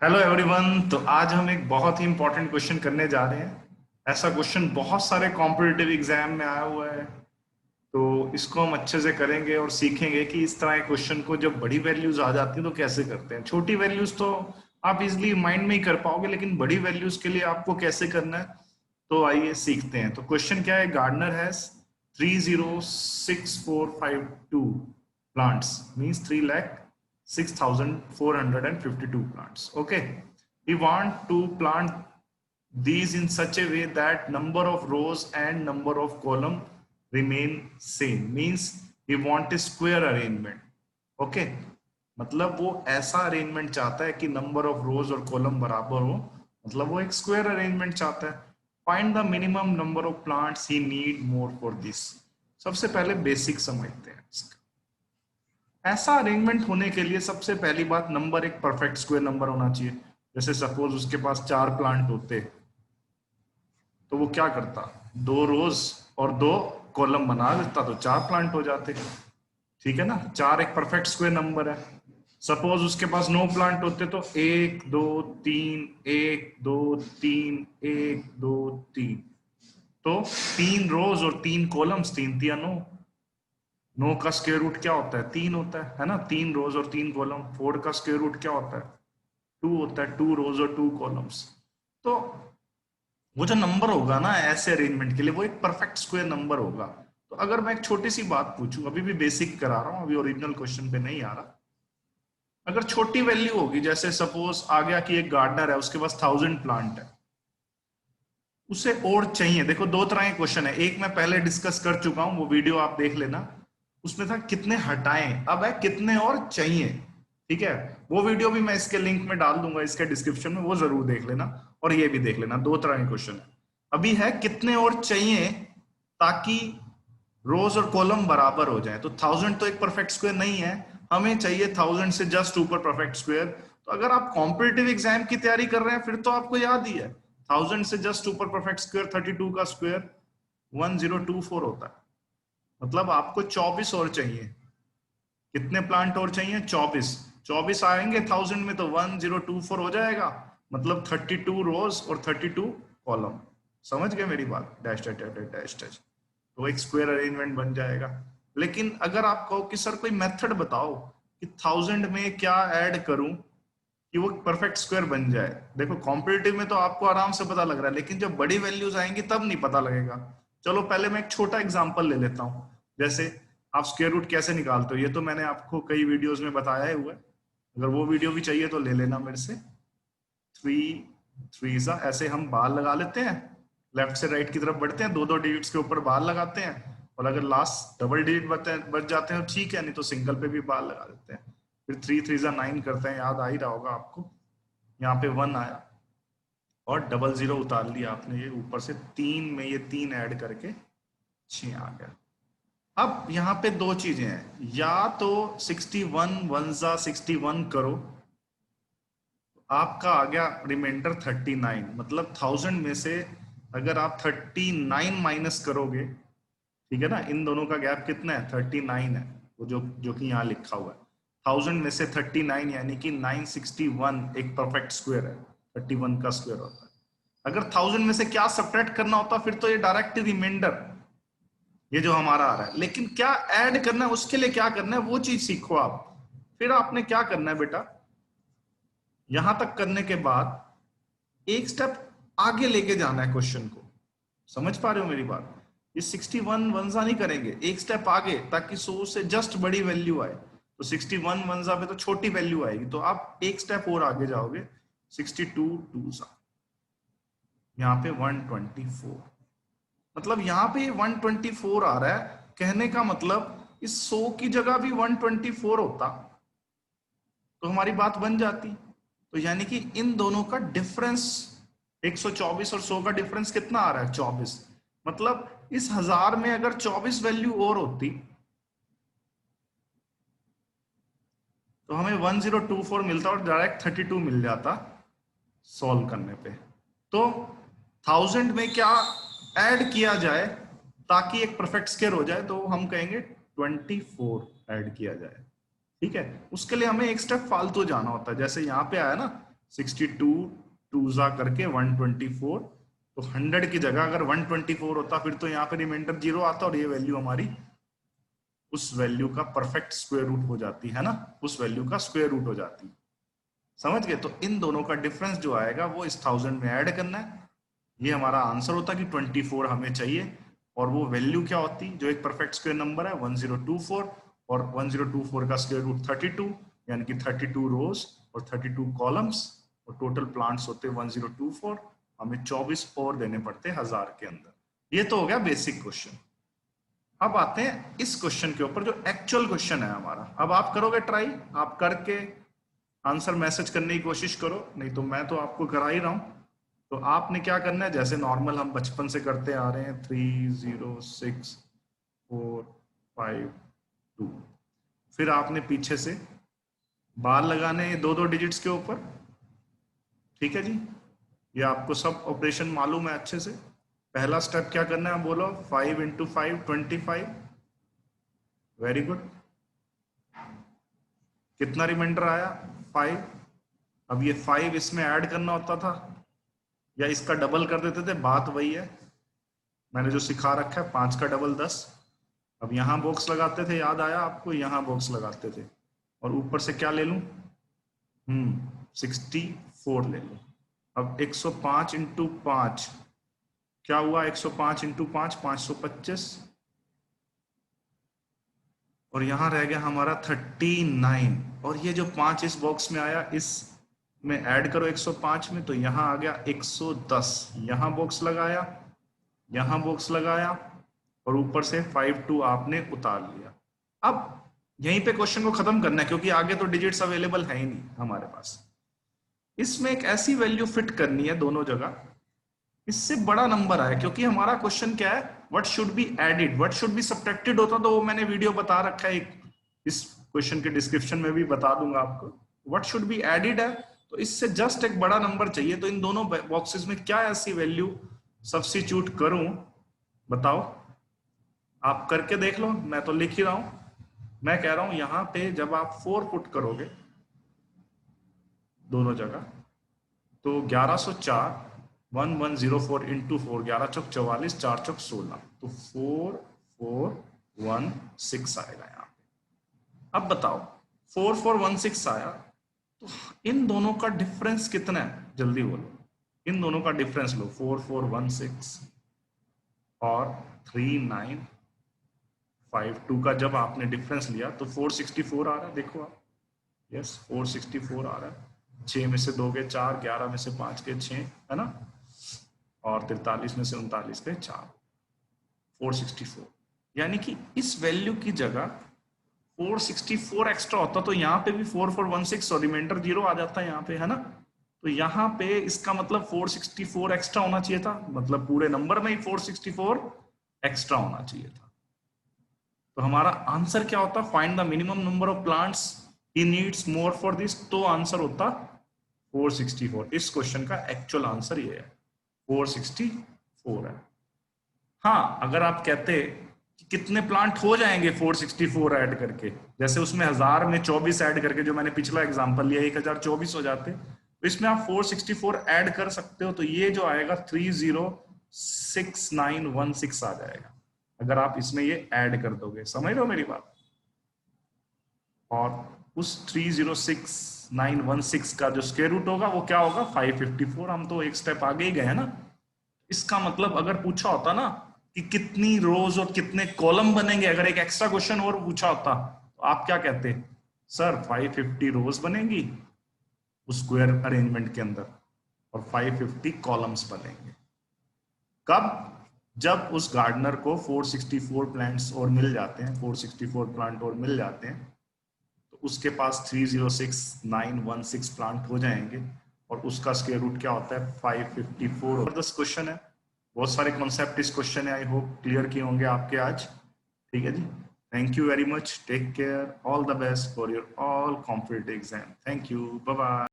Hello everyone. तो आज हम एक बहुत ही इंपॉर्टेंट क्वेश्चन करने जा रहे हैं। ऐसा क्वेश्चन बहुत सारे कॉम्पिटिटिव एग्जाम में आया हुआ है। तो इसको हम अच्छे से करेंगे और सीखेंगे कि इस तरह के क्वेश्चन को जब बड़ी वैल्यूज आ जाती हैं तो कैसे करते हैं। छोटी वैल्यूज तो आप इजिली माइंड में ही कर पाओगे, लेकिन बड़ी वैल्यूज के लिए आपको कैसे करना है, तो आइए सीखते हैं। तो क्वेश्चन क्या है? Gardener has 306452 plants, means 3,06,452 plants. Okay, we want to plant these in such a way that number of rows and number of column remain same, means we want a square arrangement. Okay, मतलब वो ऐसा arrangement चाहता है कि number of रोज और column बराबर हो, मतलब वो एक स्क्वायर अरेंजमेंट चाहता है। Find the minimum number of plants he need more for this. सबसे पहले बेसिक समझते हैं इसका। ऐसा अरेंजमेंट होने के लिए सबसे पहली बात, नंबर एक परफेक्ट स्क्वायर नंबर होना चाहिए। जैसे सपोज उसके पास 4 प्लांट होते तो वो क्या करता, 2 रोज और 2 कॉलम बना देता तो 4 प्लांट हो जाते। ठीक है ना, 4 एक परफेक्ट स्क्वायर नंबर है। सपोज उसके पास 9 प्लांट होते तो 1 2 3 1 2 3 1 2 3, तो 3 रोज और 3 कॉलम्स, 3 3 9। 9 का स्क्वायर रूट क्या होता है? 3 होता है ना। 3 रोज और 3 कॉलम। 4 का स्क्वायर रूट क्या होता है? 2 होता है। 2 रोज और 2 कॉलम्स। तो वो जो नंबर होगा ना ऐसे अरेंजमेंट के लिए, वो एक परफेक्ट स्क्वायर नंबर होगा। तो अगर मैं एक छोटी सी बात पूछूं, अभी भी बेसिक करा रहा हूं, अभी ओरिजिनल क्वेश्चन पे नहीं आ रहा। अगर छोटी वैल्यू होगी, जैसे सपोज आ गया कि एक गार्डनर है, उसके पास 1000 प्लांट है, उसे और चाहिए। देखो, दो तरह के क्वेश्चन है। एक मैं पहले डिस्कस कर चुका हूं, वो वीडियो आप देख लेना। उसमें था कितने हटाएं, अब है कितने और चाहिए। ठीक है, वो वीडियो भी मैं इसके लिंक में डाल दूंगा, इसके डिस्क्रिप्शन में, वो जरूर देख लेना। और ये भी देख लेना, दो तरह के क्वेश्चन है। अभी है कितने और चाहिए ताकि रोज और कॉलम बराबर हो जाए। तो 1000 तो एक परफेक्ट स्क्वायर नहीं है, हमें चाहिए 1000 से जस्ट ऊपर परफेक्ट स्क्वायर। तो अगर आप कॉम्पिटिटिव एग्जाम की तैयारी कर रहे हैं फिर तो आपको याद ही है, 1000 से जस्ट ऊपर परफेक्ट स्क्वायर 32 का स्क्वायर 1024 होता है। मतलब आपको 24 और चाहिए। कितने प्लांट और चाहिए? 24। 24 आएंगे 1000 में तो 1024 हो जाएगा। मतलब 32 रोज और 32 कॉलम। समझ गए मेरी बात? Dash dash dash dash dash. तो एक स्क्वायर अरेंजमेंट बन जाएगा। लेकिन अगर आप कहो कि सर कोई मेथड बताओ कि 1000 में क्या ऐड करूं कि वो परफेक्ट स्क्वायर बन जाए। देखो, कॉम्पिटिटिव में तो आपको आराम से पता लग रहा है, लेकिन जब बड़ी वैल्यूज आएंगी तब नहीं पता लगेगा। चलो पहले मैं एक छोटा एग्जांपल ले लेता हूं। जैसे आप स्क्वायर रूट कैसे निकालते हो, ये तो मैंने आपको कई वीडियोस में बताया ही हुआ है। अगर वो वीडियो भी चाहिए तो ले लेना मेरे से। 3 3 ऐसे हम बार लगा लेते हैं, लेफ्ट से राइट की तरफ बढ़ते हैं, दो दो डिजिट्स के ऊपर बार लगाते हैं। और अगर लास्ट डबल डिजिट बच जाते हैं तो ठीक है, नहीं तो सिंगल पे भी बार लगा देते हैं। फिर 3 3 9 करते हैं, याद आ ही रहा होगा आपको। यहाँ पे 1 आया और डबल जीरो उतार लिया आपने, ये ऊपर से 3 में ये 3 ऐड करके 6 आ गया। अब यहाँ पे दो चीजें हैं, या तो 61 करो, आपका आ गया रिमाइंडर 39। मतलब 1000 में से अगर आप 39 माइनस करोगे, ठीक है ना, इन दोनों का गैप कितना है? 39 है। वो जो कि यहाँ लिखा हुआ है 1000 में से 39, यानी कि 961 एक परफेक्ट स्क्वायर है। 31 का स्क्वायर होता है। अगर 1000 में से क्या सब्ट्रैक्ट करना होता फिर तो ये डायरेक्ट रिमाइंडर, ये जो हमारा आ रहा है। लेकिन क्या ऐड करना है, उसके लिए क्या करना है वो चीज सीखो आप। फिर आपने क्या करना है बेटा, यहां तक करने के बाद एक स्टेप आगे लेके जाना है क्वेश्चन को। समझ पा रहे हो मेरी बात? ये 61 वंजा नहीं करेंगे, एक स्टेप आगे, ताकि 100 से जस्ट बड़ी वैल्यू आए। तो 61 वंजा पे तो छोटी वैल्यू आएगी, तो आप एक स्टेप और आगे जाओगे। 62 टूजा, यहाँ पे 124। मतलब यहाँ पे 124 आ रहा है, कहने का मतलब इस 100 की जगह भी 124 होता तो हमारी बात बन जाती। तो यानी कि इन दोनों का डिफरेंस, 124 और 100 का डिफरेंस कितना आ रहा है? 24। मतलब इस 1000 में अगर 24 वैल्यू और होती तो हमें 1024 मिलता और डायरेक्ट 32 मिल जाता सॉल्व करने पे। तो 1000 में क्या ऐड किया जाए ताकि एक परफेक्ट स्क्वायर हो जाए, तो हम कहेंगे 24 ऐड किया जाए। ठीक है, उसके लिए हमें एक स्टेप फालतू जाना होता है। जैसे यहाँ पे आया ना 62 टूजा करके 124, तो 100 की जगह अगर 124 होता फिर तो यहाँ पे रिमाइंडर 0 आता और ये वैल्यू हमारी उस वैल्यू का परफेक्ट स्क्वायर रूट हो जाती है ना, उस वैल्यू का स्क्वायर रूट हो जाती। समझ गए? तो इन दोनों का डिफरेंस जो आएगा वो इस 1000 में ऐड करना है। ये हमारा आंसर होता कि 24 हमें चाहिए, और वो वैल्यू क्या होती जो एक परफेक्ट स्क्वायर नंबर है 1024, और 1024 का स्क्वायर रूट 32, यानी कि 32 रोज और 32 कॉलम्स, और टोटल प्लांट्स होते 1024, हमें 24 और देने पड़ते 1000 के अंदर। ये तो हो गया बेसिक क्वेश्चन। अब आते हैं इस क्वेश्चन के ऊपर जो एक्चुअल क्वेश्चन है हमारा। अब आप करोगे ट्राई, आप करके आंसर मैसेज करने की कोशिश करो, नहीं तो मैं तो आपको करा ही रहा हूं। तो आपने क्या करना है, जैसे नॉर्मल हम बचपन से करते आ रहे हैं 3 0 6 4 5 2, फिर आपने पीछे से बार लगाने 2-2 डिजिट्स के ऊपर। ठीक है जी, ये आपको सब ऑपरेशन मालूम है अच्छे से। पहला स्टेप क्या करना है, बोलो 5 × 5 25। Very good. कितना रिमाइंडर आया, 5। अब ये 5 इसमें ऐड करना होता था या इसका डबल कर देते थे, बात वही है, मैंने जो सिखा रखा है 5 का डबल 10। अब यहां बॉक्स लगाते थे, याद आया आपको, यहां बॉक्स लगाते थे, और ऊपर से क्या ले लूं, 64 ले लो। अब 105 × 5 क्या हुआ, 105 × 5 525, और यहां रह गया हमारा 39, और ये जो 5 इस बॉक्स में आया, इस में ऐड करो 105 में, तो यहां आ गया 110। यहां बॉक्स लगाया, यहां बॉक्स लगाया, और ऊपर से 52 आपने उतार लिया। अब यहीं पे क्वेश्चन को खत्म करना है, क्योंकि आगे तो डिजिट्स अवेलेबल है ही नहीं हमारे पास। इसमें एक ऐसी वैल्यू फिट करनी है दोनों जगह, इससे बड़ा नंबर आए, क्योंकि हमारा क्वेश्चन क्या है, what should be added, what should be subtracted होता, तो वो मैंने वीडियो बता रखा है, इस क्वेश्चन के डिस्क्रिप्शन में भी बता दूंगा आपको। व्हाट शुड बी एडिड है, तो इससे जस्ट एक बड़ा नंबर चाहिए, तो इन दोनों बॉक्सेस में क्या ऐसी वैल्यू सब्स्टिट्यूट करूं, बताओ, आप करके देख लो, मैं तो लिख ही रहा हूं। मैं कह रहा हूं यहां पे जब आप 4 पुट करोगे दोनों जगह, तो 1104 1104 × 4, 11 चौक 44, 4 चौक 16, तो 4416 आएगा यहाँ पे। अब बताओ 4416 आया, तो इन दोनों का डिफरेंस कितना है, जल्दी बोलो, इन दोनों का डिफरेंस लो, 4416 और 3952 का जब आपने डिफरेंस लिया तो 464 आ रहा है, देखो आप, यस 464 आ रहा है। 6 में से 2 के 4, 11 में से 5 के 6, है ना, और 43 में से 39 के 4, 464। यानी कि इस वैल्यू की जगह 464 एक्स्ट्रा होता तो यहाँ पे भी 4416 और रिमाइंडर 0 आ जाता है यहाँ पे, है ना। तो यहाँ पे इसका मतलब 464 एक्स्ट्रा होना चाहिए था, मतलब पूरे नंबर में ही 464 एक्स्ट्रा होना चाहिए था। तो हमारा आंसर क्या होता, find the minimum number of plants he needs more for this, तो आंसर होता 464। इस क्वेश्चन का एक्चुअल आंसर ये है, 464 है। हाँ, अगर आप कहते कि कितने प्लांट हो जाएंगे 464 ऐड करके, जैसे उसमें 1000 में 24 ऐड करके, जो मैंने पिछला एग्जांपल लिया 1024 हो जाते, तो इसमें आप 464 ऐड कर सकते हो, तो ये जो आएगा 306916 आ जाएगा, अगर आप इसमें ये ऐड कर दोगे, समझ रहे हो मेरी बात। और उस 306916 का जो स्क्वायर रूट होगा वो क्या होगा, 554। हम तो एक स्टेप आगे ही गए हैं ना। इसका मतलब अगर पूछा होता ना कि कितनी रोज और कितने कॉलम बनेंगे, अगर एक एक्स्ट्रा क्वेश्चन और पूछा होता, तो आप क्या कहते, सर 550 रोज बनेंगी उस स्क्वायर अरेंजमेंट के अंदर, और 550 कॉलम्स बनेंगे। कब, जब उस गार्डनर को 464 प्लांट्स और मिल जाते हैं, 464 प्लांट और मिल जाते हैं, तो उसके पास 306916 प्लांट हो जाएंगे, और उसका स्क्वायर रूट क्या होता है, 554। जबरदस्त क्वेश्चन है, बहुत सारे कॉन्सेप्ट इस क्वेश्चन है, आई होप क्लियर किए होंगे आपके आज। ठीक है ji, thank you very much, take care, all the best for your all competitive exam, thank you, bye bye.